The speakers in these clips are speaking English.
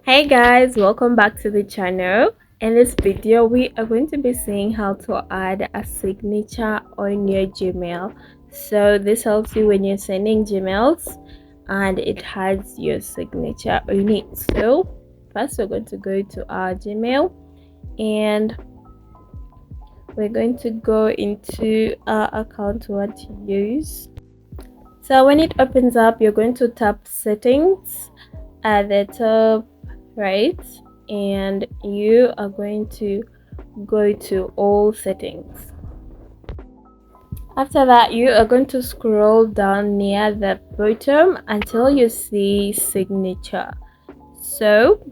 Hey guys, welcome back to the channel. In this video we are going to be seeing how to add a signature on your Gmail. So this helps you when you're sending Gmails and it has your signature on it. So first we're going to go to our Gmail and we're going to go into our account what to use. So when it opens up, you're going to tap settings at the top right, and you are going to go to all settings. After that, you are going to scroll down near the bottom until you see signature. So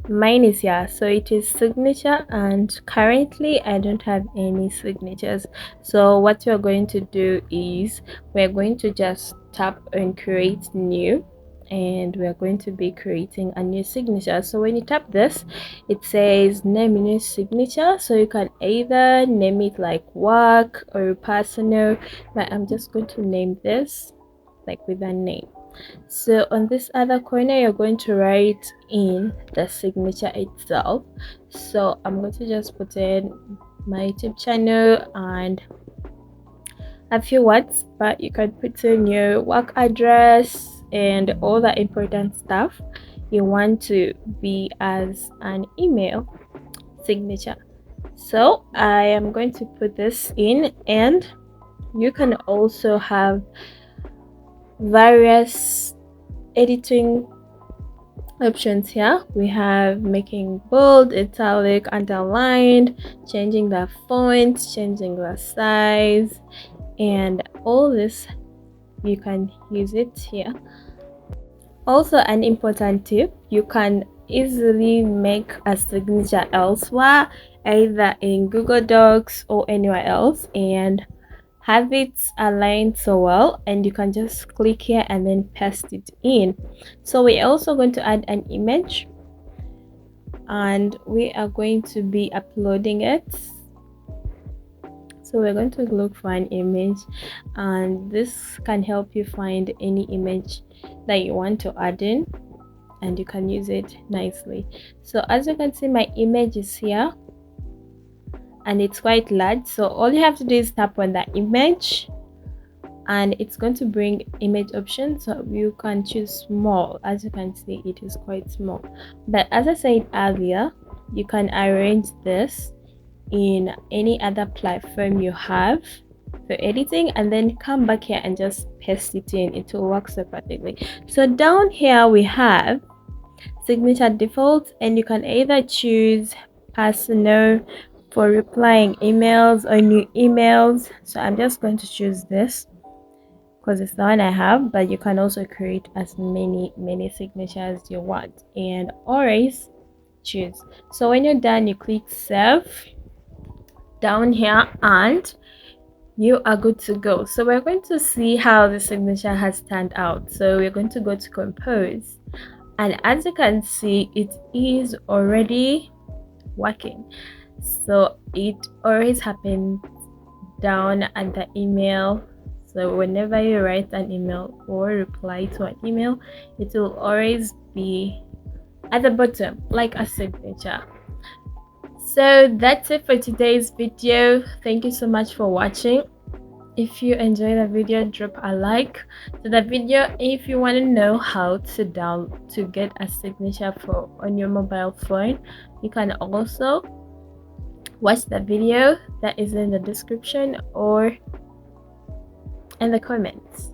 mine is here, so it is signature, and currently I don't have any signatures. So what we're going to do is we're going to just tap on create new, and we're going to be creating a new signature. So when you tap this, it says name new signature, so you can either name it like work or personal, but I'm just going to name this like with a name. So on this other corner you're going to write in the signature itself. So I'm going to just put in my YouTube channel and a few words, but you can put in your work address and all the important stuff you want to be as an email signature. So I am going to put this in, and you can also have various editing options here. We have making bold, italic, underlined, changing the font, changing the size, and all this you can use it here. Also, an important tip, you can easily make a signature elsewhere, either in Google Docs or anywhere else, and have it aligned so well, and you can just click here and then paste it in. So we're also going to add an image, and we are going to be uploading it. So we're going to look for an image, and this can help you find any image that you want to add in, and you can use it nicely. So as you can see, my image is here and it's quite large, so all you have to do is tap on the image and it's going to bring image options, so you can choose small. As you can see, it is quite small, but as I said earlier, you can arrange this in any other platform you have for editing, and then come back here and just paste it in. It will work so perfectly. So down here we have signature default, and you can either choose personal for replying emails or new emails. So I'm just going to choose this because it's the one I have, but you can also create as many signatures you want and always choose. So when you're done, you click save down here and you are good to go. So we're going to see how the signature has turned out. So we're going to go to compose, and as you can see, it is already working. So it always happens down at the email. So whenever you write an email or reply to an email, it will always be at the bottom like a signature. So that's it for today's video. Thank you so much for watching. If you enjoyed the video, drop a like to the video. If you want to know how to get a signature for on your mobile phone, you can also watch the video that is in the description or in the comments.